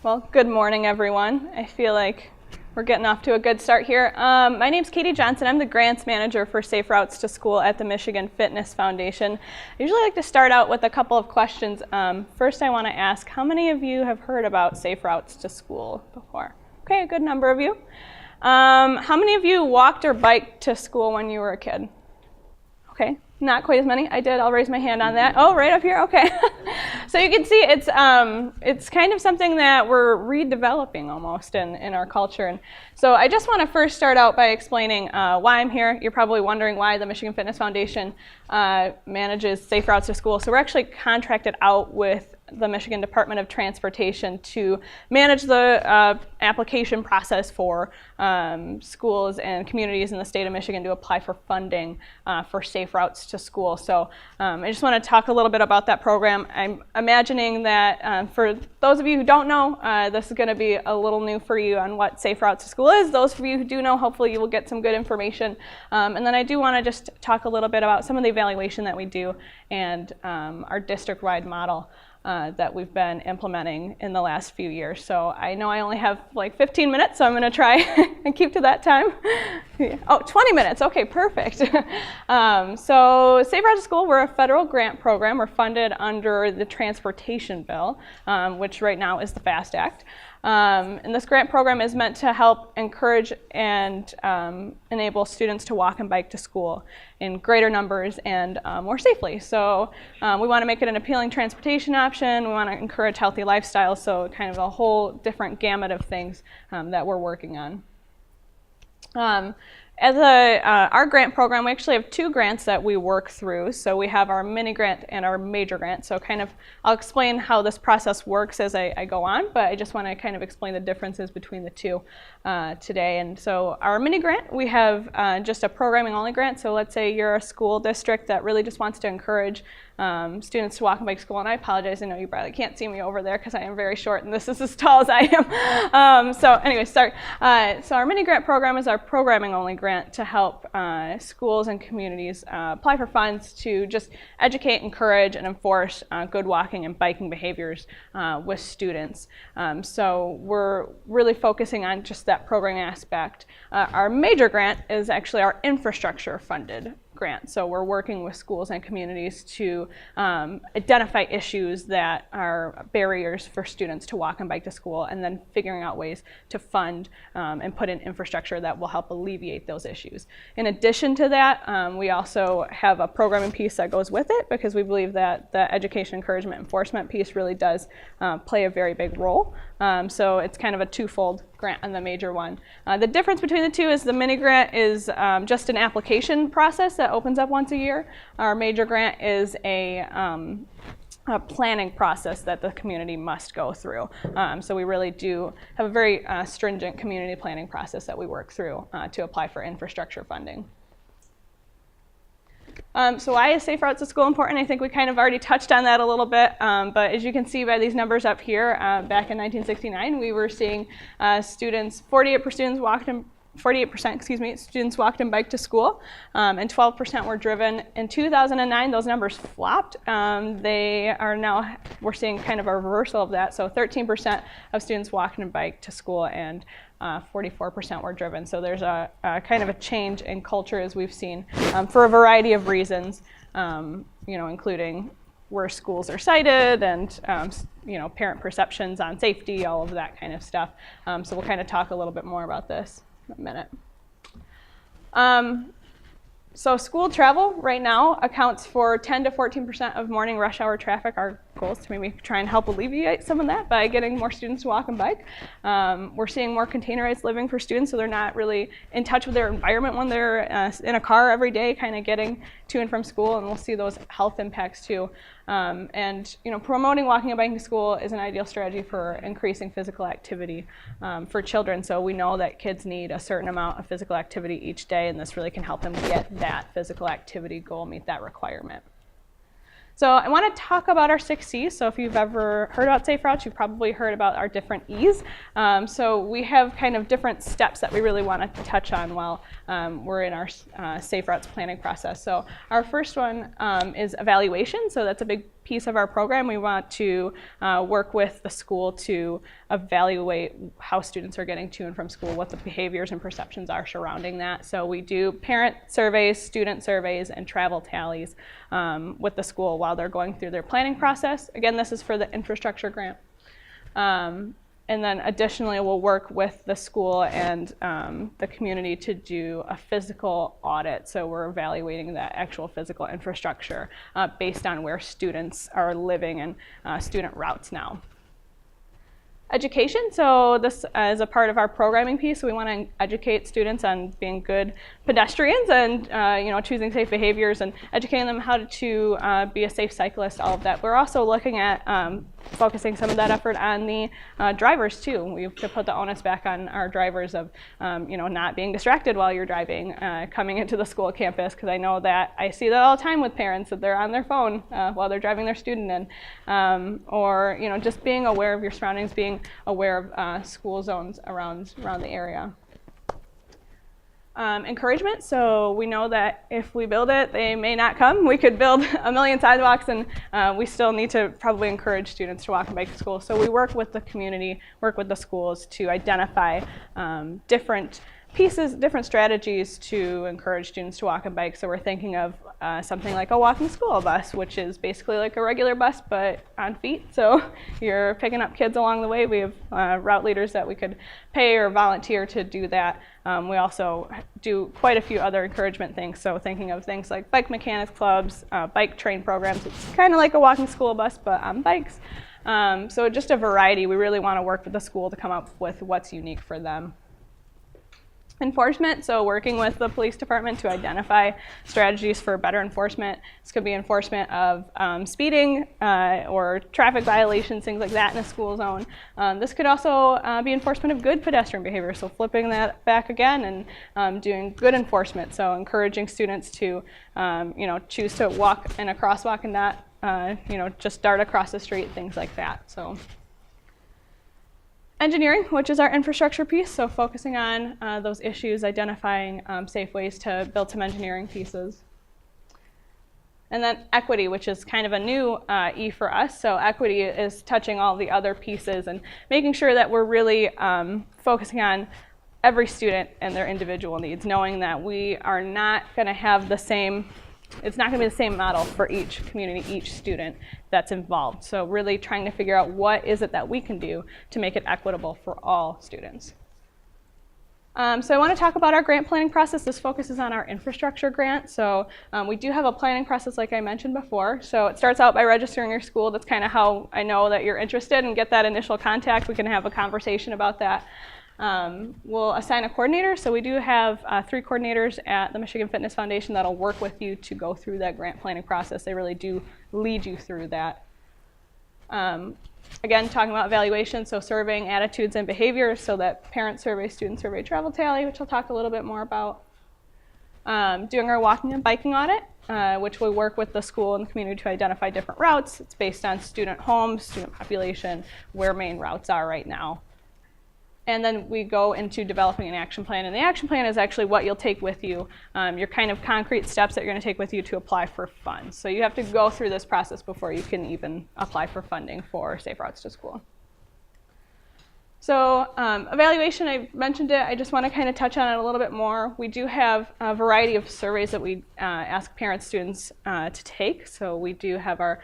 Well, good morning, everyone. I feel like we're getting off to a good start here. My name's Katie Johnson. I'm the grants manager for Safe Routes to School at the Michigan Fitness Foundation. I usually like to start out with a couple of questions. First, I want to ask, how many of you have heard about Safe Routes to School before? Okay, a good number of you. How many of you walked or biked to school when you were a kid? Okay, not quite as many. I did. I'll raise my hand on that. Oh, right up here. Okay. So you can see it's kind of something that we're redeveloping almost in our culture. And so I just want to first start out by explaining why I'm here. You're probably wondering why the Michigan Fitness Foundation manages Safe Routes to School. So we're actually contracted out with the Michigan Department of Transportation to manage the application process for schools and communities in the state of Michigan to apply for funding for Safe Routes to School. So I just want to talk a little bit about that program. I'm imagining that for those of you who don't know, this is going to be a little new for you on what Safe Routes to School is. Those of you who do know, hopefully you will get some good information. And then I do want to just talk a little bit about some of the evaluation that we do and our district-wide model that we've been implementing in the last few years. So I know I only have like 15 minutes, so I'm going to try and keep to that time. Oh, 20 minutes. Okay, perfect. So Safe Routes to School, we're a federal grant program. We're funded under the Transportation Bill, which right now is the FAST Act. And this grant program is meant to help encourage and enable students to walk and bike to school in greater numbers and more safely. So we want to make it an appealing transportation option. We want to encourage healthy lifestyles, so kind of a whole different gamut of things that we're working on. As our grant program, we actually have two grants that we work through. So we have our mini grant and our major grant. So kind of, I'll explain how this process works as I go on, but I just want to kind of explain the differences between the two today. And so our mini grant, we have just a programming only grant. So let's say you're a school district that really just wants to encourage students to walk and bike to school. And I apologize, I know you probably can't see me over there because I am very short and this is as tall as I am. So anyway, sorry. So our mini grant program is our programming only grant to help schools and communities apply for funds to just educate, encourage, and enforce good walking and biking behaviors with students. So we're really focusing on just that programming aspect. Our major grant is actually our infrastructure funded grant. So we're working with schools and communities to identify issues that are barriers for students to walk and bike to school, and then figuring out ways to fund and put in infrastructure that will help alleviate those issues. In addition to that, we also have a programming piece that goes with it, because we believe that the education, encouragement, enforcement piece really does play a very big role. So it's kind of a twofold grant on the major one. The difference between the two is the mini grant is just an application process that opens up once a year. Our major grant is a planning process that the community must go through. So we really do have a very stringent community planning process that we work through to apply for infrastructure funding. So why is Safe Routes to School important? I think we kind of already touched on that a little bit, but as you can see by these numbers up here, back in 1969, we were seeing students, 48% students walked and biked to school, and 12% were driven. In 2009, those numbers flopped. They are now, we're seeing kind of a reversal of that. So 13% of students walked and biked to school, and 44% were driven. So there's a kind of a change in culture, as we've seen, for a variety of reasons, including where schools are sited and parent perceptions on safety, all of that kind of stuff. So we'll kind of talk a little bit more about this in a minute. So school travel right now accounts for 10 to 14% of morning rush hour traffic. Our goal is to maybe try and help alleviate some of that by getting more students to walk and bike. We're seeing more containerized living for students, so they're not really in touch with their environment when they're in a car every day, kind of getting to and from school, and we'll see those health impacts too. And promoting walking and biking to school is an ideal strategy for increasing physical activity for children. So we know that kids need a certain amount of physical activity each day, and this really can help them get that physical activity goal, meet that requirement. So I want to talk about our 6 C's. So if you've ever heard about Safe Routes, you've probably heard about our different E's. So we have kind of different steps that we really want to touch on while we're in our Safe Routes planning process. So our first one is evaluation. So that's a big piece of our program, we want to work with the school to evaluate how students are getting to and from school, what the behaviors and perceptions are surrounding that. So we do parent surveys, student surveys, and travel tallies with the school while they're going through their planning process. Again, this is for the infrastructure grant. And then additionally, we'll work with the school and the community to do a physical audit. So we're evaluating that actual physical infrastructure based on where students are living and student routes now. Education, so this is a part of our programming piece. So we want to educate students on being good pedestrians and choosing safe behaviors and educating them how to be a safe cyclist, all of that. We're also looking at focusing some of that effort on the drivers too. We have to put the onus back on our drivers of not being distracted while you're driving, coming into the school campus, because I know that I see that all the time with parents, that they're on their phone while they're driving their student in, or just being aware of your surroundings, being aware of school zones around the area. Encouragement, so we know that if we build it, they may not come. We could build a million sidewalks and we still need to probably encourage students to walk and bike to school. So we work with the community, work with the schools to identify different pieces, different strategies to encourage students to walk and bike. So we're thinking of something like a walking school bus, which is basically like a regular bus but on feet. So you're picking up kids along the way. We have route leaders that we could pay or volunteer to do that. We also do quite a few other encouragement things. So thinking of things like bike mechanics clubs, bike train programs. It's kind of like a walking school bus but on bikes. So just a variety. We really want to work with the school to come up with what's unique for them. Enforcement, so working with the police department to identify strategies for better enforcement. This could be enforcement of speeding or traffic violations, things like that in a school zone. This could also be enforcement of good pedestrian behavior, so flipping that back again and doing good enforcement, so encouraging students to choose to walk in a crosswalk and not just dart across the street, things like that. So. Engineering, which is our infrastructure piece, so focusing on those issues, identifying safe ways to build some engineering pieces. And then equity, which is kind of a new E for us. So equity is touching all the other pieces and making sure that we're really focusing on every student and their individual needs, knowing that we are not going to have the same, it's not going to be the same model for each community, each student that's involved. So really trying to figure out what is it that we can do to make it equitable for all students. So I want to talk about our grant planning process. This focuses on our infrastructure grant. So we do have a planning process like I mentioned before. So it starts out by registering your school. That's kind of how I know that you're interested and get that initial contact. We can have a conversation about that. We'll assign a coordinator. So we do have 3 coordinators at the Michigan Fitness Foundation that'll work with you to go through that grant planning process. They really do lead you through that. Again, talking about evaluation, so surveying attitudes and behaviors, so that parent survey, student survey, travel tally, which I'll talk a little bit more about. Doing our walking and biking audit, which we work with the school and the community to identify different routes. It's based on student homes, student population, where main routes are right now. And then we go into developing an action plan. And the action plan is actually what you'll take with you, your kind of concrete steps that you're going to take with you to apply for funds. So you have to go through this process before you can even apply for funding for Safe Routes to School. So evaluation, I mentioned it. I just want to kind of touch on it a little bit more. We do have a variety of surveys that we ask parents, students to take. So we do have our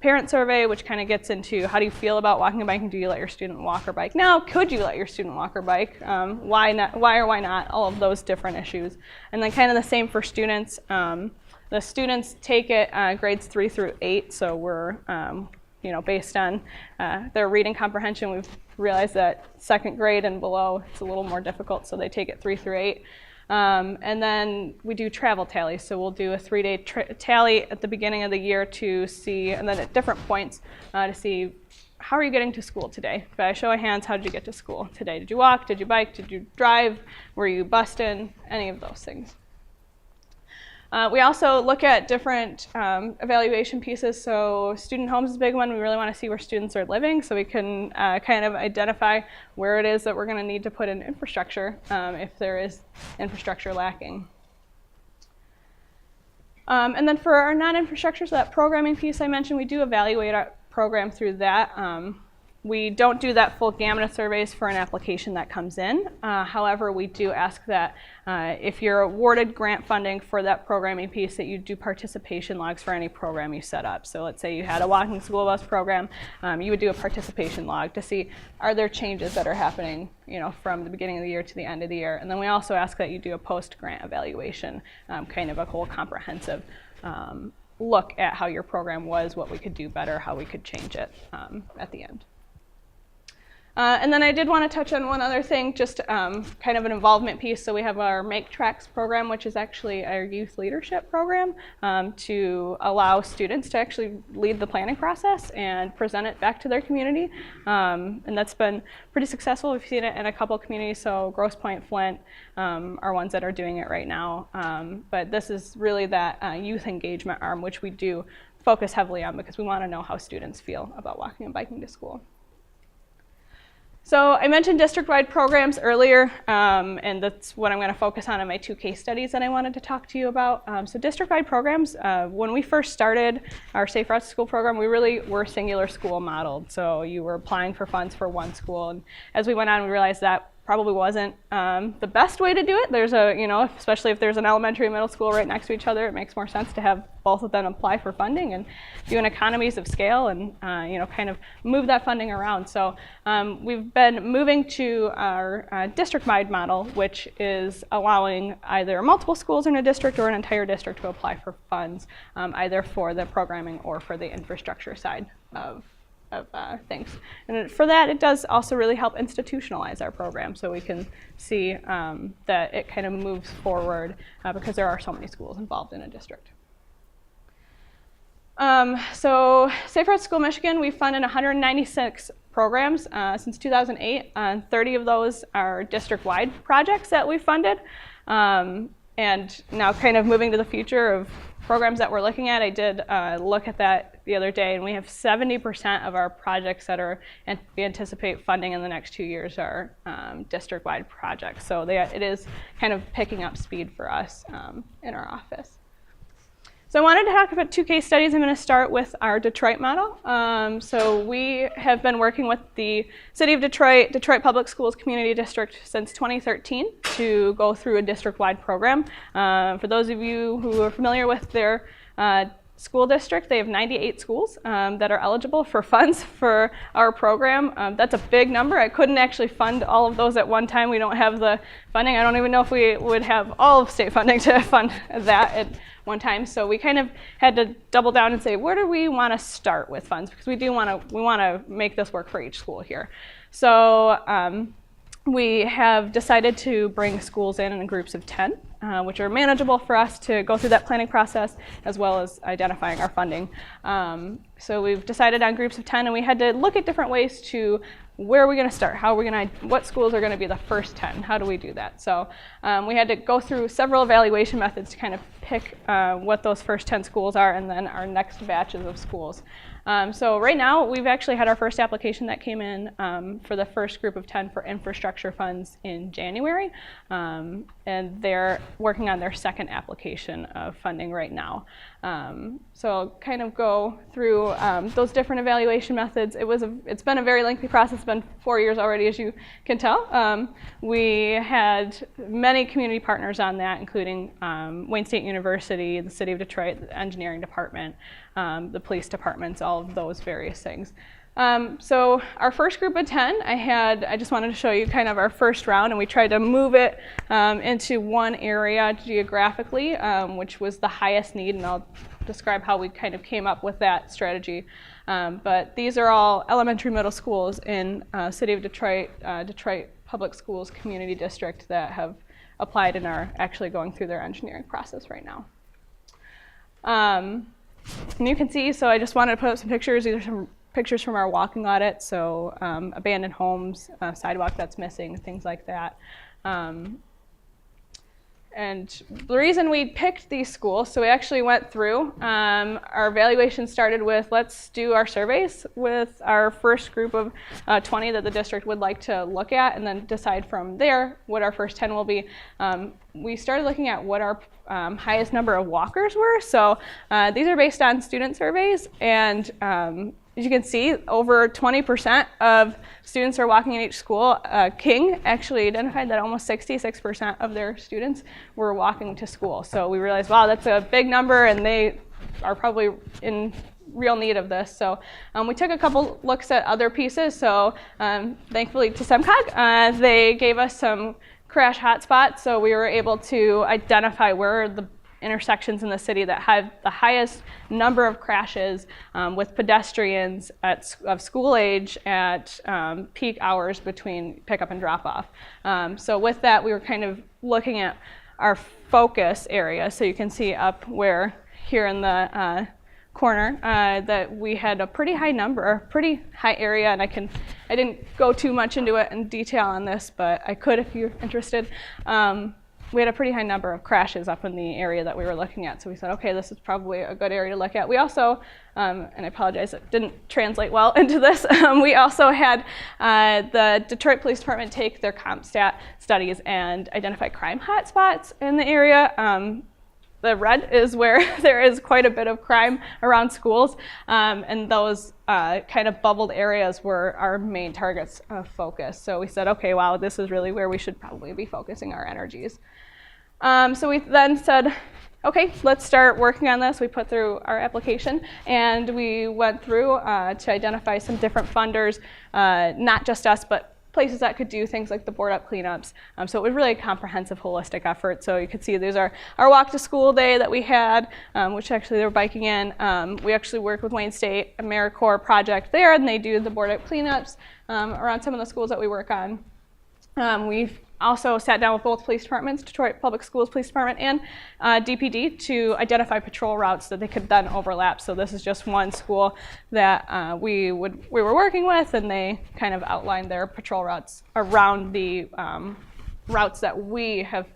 parent survey, which kind of gets into how do you feel about walking and biking? Do you let your student walk or bike now? Could you let your student walk or bike? Why not? Why or why not? All of those different issues. And then kind of the same for students. The students take it grades 3 through 8. So we're based on their reading comprehension, we've realized that 2nd grade and below it's a little more difficult. So they take it 3 through 8. And then we do travel tallies. So we'll do a 3-day tally at the beginning of the year to see, and then at different points to see how are you getting to school today. By a show of hands, how did you get to school today? Did you walk? Did you bike? Did you drive? Were you bused in? Any of those things. We also look at different evaluation pieces. So student homes is a big one. We really want to see where students are living so we can kind of identify where it is that we're going to need to put in infrastructure if there is infrastructure lacking. And then for our non-infrastructure, so that programming piece I mentioned, we do evaluate our program through that. We don't do that full gamut of surveys for an application that comes in. However, we do ask that if you're awarded grant funding for that programming piece, that you do participation logs for any program you set up. So let's say you had a walking school bus program, you would do a participation log to see, are there changes that are happening, from the beginning of the year to the end of the year. And then we also ask that you do a post-grant evaluation, kind of a whole comprehensive look at how your program was, what we could do better, how we could change it at the end. And then I did want to touch on one other thing, just kind of an involvement piece. So we have our Make Tracks program, which is actually our youth leadership program to allow students to actually lead the planning process and present it back to their community. And that's been pretty successful. We've seen it in a couple communities, so Grosse Pointe, Flint are ones that are doing it right now. But this is really that youth engagement arm, which we do focus heavily on because we want to know how students feel about walking and biking to school. So I mentioned district-wide programs earlier, and that's what I'm going to focus on in my 2 case studies that I wanted to talk to you about. So district-wide programs, when we first started our Safe Routes to School program, we really were singular school modeled. So you were applying for funds for one school, and as we went on, we realized that probably wasn't the best way to do it. There's especially if there's an elementary and middle school right next to each other, it makes more sense to have both of them apply for funding and do an economies of scale and kind of move that funding around. So we've been moving to our district-wide model, which is allowing either multiple schools in a district or an entire district to apply for funds, either for the programming or for the infrastructure side of things. And for that, it does also really help institutionalize our program so we can see that it kind of moves forward because there are so many schools involved in a district. So Safe Routes to School Michigan, we've funded 196 programs since 2008. 30 of those are district-wide projects that we funded. And now kind of moving to the future of programs that we're looking at, I did look at that the other day, and we have 70% of our projects that we anticipate funding in the next 2 years are district-wide projects. So it is kind of picking up speed for us in our office. So I wanted to talk about 2 case studies. I'm going to start with our Detroit model. So we have been working with the City of Detroit, Detroit Public Schools Community District since 2013 to go through a district-wide program. For those of you who are familiar with their school district, they have 98 schools that are eligible for funds for our program. That's a big number. I couldn't actually fund all of those at one time. We don't have the funding. I don't even know if we would have all of state funding to fund that at one time. So we kind of had to double down and say, where do we want to start with funds? Because we want to make this work for each school here. So we have decided to bring schools in groups of 10, which are manageable for us to go through that planning process, as well as identifying our funding. So we've decided on groups of 10, and we had to look at different ways to where are we going to start? What schools are going to be the first 10? How do we do that? So we had to go through several evaluation methods to kind of pick what those first 10 schools are, and then our next batches of schools. So right now, we've actually had our first application that came in for the first group of 10 for infrastructure funds in January. And they're working on their second application of funding right now. So I'll kind of go through those different evaluation methods. It's been a very lengthy process. It's been 4 years already, as you can tell. We had many community partners on that, including Wayne State University, the City of Detroit, the engineering department, the police departments, all of those various things. So our first group of 10, I just wanted to show you kind of our first round, and we tried to move it into one area geographically, which was the highest need, and I'll describe how we kind of came up with that strategy. But these are all elementary middle schools in City of Detroit, Detroit Public Schools Community District that have applied and are actually going through their engineering process right now. And you can see, so I just wanted to put up some pictures. These are some pictures from our walking audit, so abandoned homes, sidewalk that's missing, things like that. and the reason we picked these schools, so we actually went through, our evaluation started with, let's do our surveys with our first group of 20 that the district would like to look at, and then decide from there what our first 10 will be. We started looking at what our highest number of walkers were. So these are based on student surveys, and as you can see, over 20% of students are walking in each school. King actually identified that almost 66% of their students were walking to school. So we realized, wow, that's a big number, and they are probably in real need of this. So we took a couple looks at other pieces. So thankfully to SEMCOG, they gave us some crash hotspots. So we were able to identify where the intersections in the city that have the highest number of crashes with pedestrians of school age at peak hours between pickup and drop off. So with that, we were kind of looking at our focus area. So you can see up where here in the corner that we had a pretty high number, a pretty high area, and I didn't go too much into it in detail on this, but I could if you're interested. We had a pretty high number of crashes up in the area that we were looking at. So we said, okay, this is probably a good area to look at. We also, and I apologize, it didn't translate well into this. We also had the Detroit Police Department take their CompStat studies and identify crime hotspots in the area. The red is where there is quite a bit of crime around schools, and those kind of bubbled areas were our main targets of focus. So we said, okay, wow, this is really where we should probably be focusing our energies. So we then said, okay, let's start working on this. We put through our application, and we went through to identify some different funders, not just us, but places that could do things like the board up cleanups. So it was really a comprehensive, holistic effort. So you can see there's our walk to school day that we had, which actually they were biking in. We actually worked with Wayne State, AmeriCorps project there, and they do the board up cleanups around some of the schools that we work on. We've also sat down with both police departments, Detroit Public Schools Police Department and DPD, to identify patrol routes that they could then overlap. So this is just one school that we were working with, and they kind of outlined their patrol routes around the routes that we have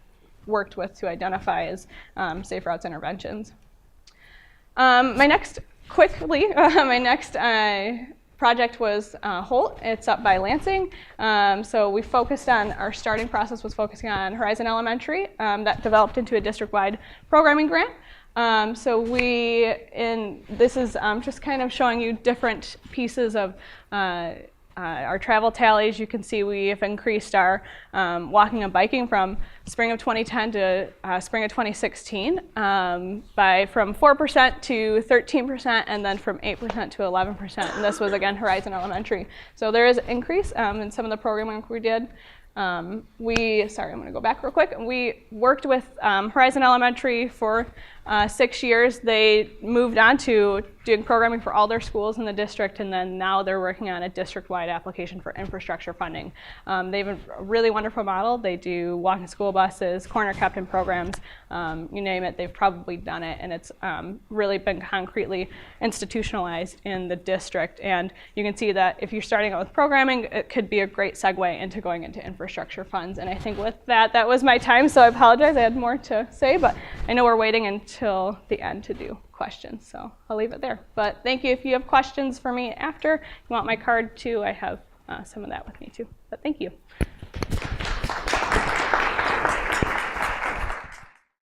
worked with to identify as safe routes interventions. My next project was Holt. It's up by Lansing. So we focused on, our starting process was focusing on Horizon Elementary. That developed into a district-wide programming grant. So this is just kind of showing you different pieces of our travel tallies. You can see we have increased our walking and biking from spring of 2010 to spring of 2016 from 4% to 13%, and then from 8% to 11%. And this was, again, Horizon Elementary. So there is an increase in some of the programming we did. I'm going to go back real quick. We worked with Horizon Elementary for 6 years. They moved on to doing programming for all their schools in the district, and then now they're working on a district-wide application for infrastructure funding. They have a really wonderful model. They do walking school buses, corner captain programs, you name it, they've probably done it, and it's really been concretely institutionalized in the district. And you can see that if you're starting out with programming, it could be a great segue into going into infrastructure funds. And I think with that, that was my time, so I apologize. I had more to say, but I know we're waiting until the end to do questions, so I'll leave it there. But thank you. If you have questions for me after, you want my card too, I have some of that with me too. But thank you.